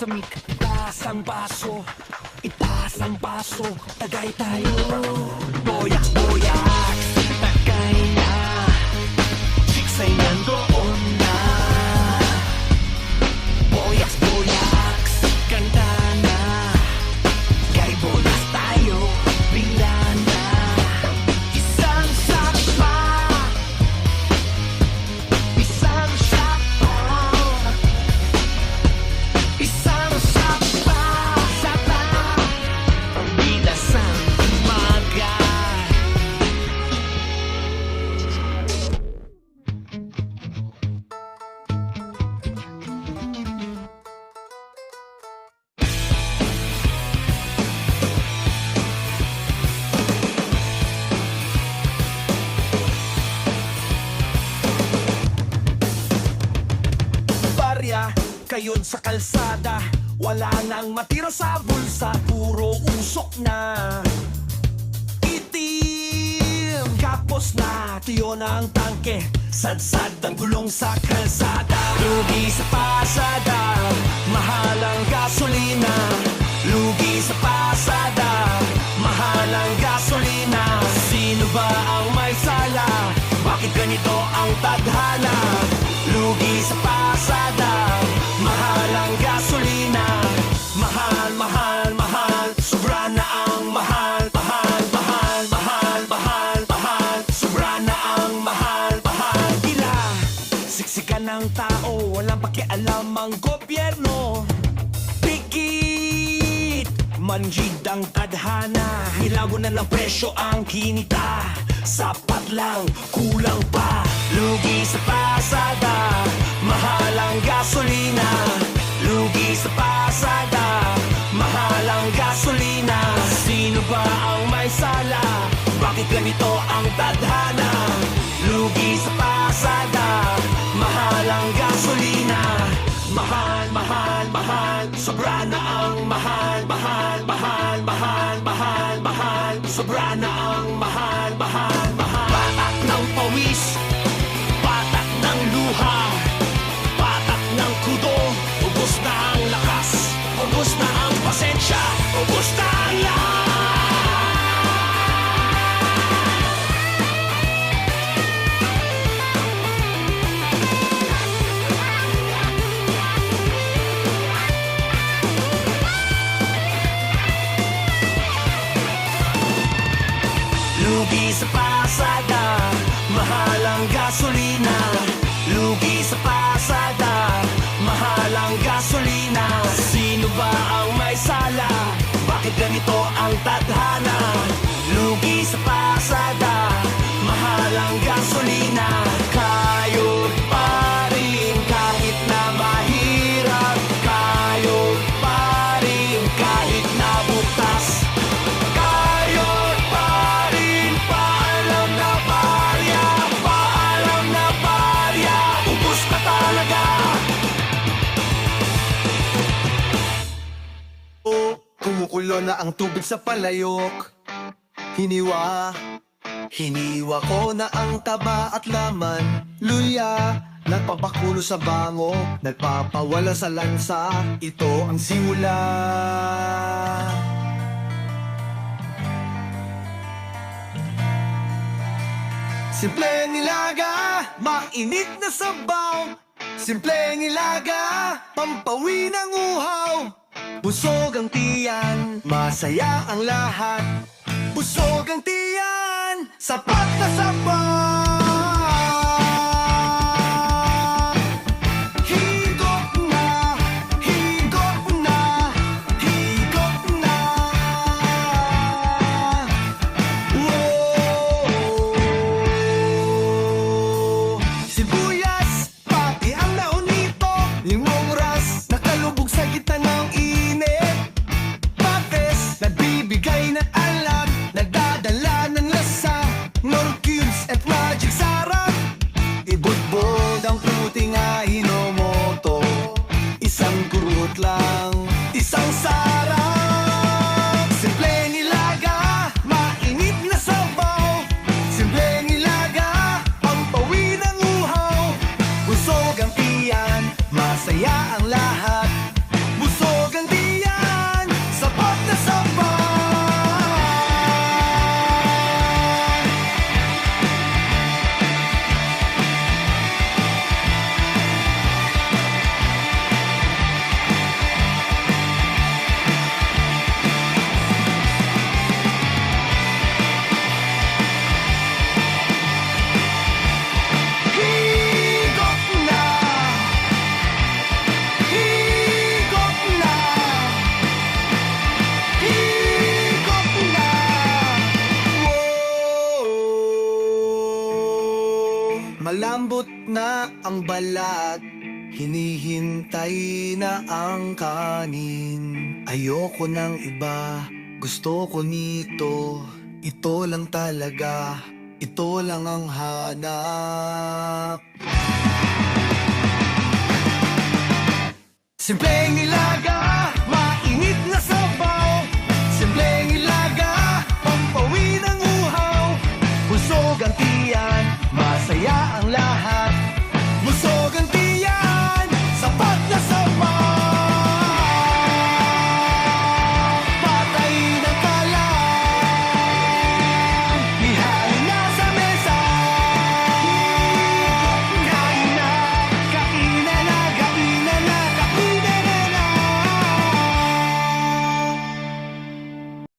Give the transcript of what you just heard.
pasamik. Itaas ang baso, itaas ang baso, tagay tayo. Boyaks, boyaks, tagay na. Chicks ay nandoon na. Boyaks, boyaks, ganda na. Kay bolas tayo, bigla na. Isang shot pa, isang shot pa, isang shot pa, sata, pagbilas ang umaga. Barya, kayon sa kalsada, wala nang matira sa bulsa, puro usok na. Itim, kapos na, tiyo na ang tangke, sadsad ang gulong sa kalsada. Lugi sa pasada, mahal ang gasolina. Lugi sa pasada, mahal ang gasolina. Sino ba ang may sala? Bakit ganito ang tadhana? Lugi sa pasada, mahal ang gasolina. Mahal, mahal, mahal, sobra na ang mahal. Mahal, mahal, mahal, mahal, mahal, sobra na ang mahal, mahal. Tila, siksikan ng tao, walang pakialam ang gobyerno. Pigit, manjid ang tadhana. Hilago na ng presyo ang kinita. Sapat lang, kulang pa. Lugi sa pasada, mahal ang gasolina. Lugi sa pasada, mahal ang gasolina. Sino ba ang may sala? Bakit ganito ang tadhana? Lugi sa pasada, mahal ang gasolina. Mahal, mahal, mahal, sobra na ang mahal. Mahal, mahal, mahal, mahal, mahal, sobra na ang mahal, mahal, mahal. Patak ng pawis, patak ng luha, patak ng kudo. Ubus na ang lakas, ubus na ang pasensya, ubus na ang lahat. Lugi sa pasada, mahal ang gasolina. Lugi sa pasada, mahal ang gasolina. Sino ba ang may sala? Bakit ganito ang tadhana? Lugi sa pasada, mahal ang gasolina. Kayod pa rin kahit na mahirap. Kayod pa rin kahit na bukas. Kayod pa rin, paalam na barya. Paalam na barya, ubus ka talaga. Kumukulo na ang tubig sa palayok. Hiniwa ko na ang taba at laman. Luya, nagpapakulo sa bango, nagpapawala sa lansa. Ito ang simula. Simpleng ilaga, mainit na sabaw. Simpleng ilaga, pampawi ng uhaw. Busog ang tiyan, masaya ang lahat. Busog ang tiyan, sapat na sapat. Higop na, higop na, higop na. Wow! Sibuyas, pati ang naunito. Limong ras, nakalubog sa gitna ng init. Pates, nagbibigay ng alam, nagdadala ng lasa. Nor cubes at magic. Malambot na ang balat, hinihintay na ang kanin. Ayoko ng iba, gusto ko nito. Ito lang talaga, ito lang ang hanap. Simpleng nila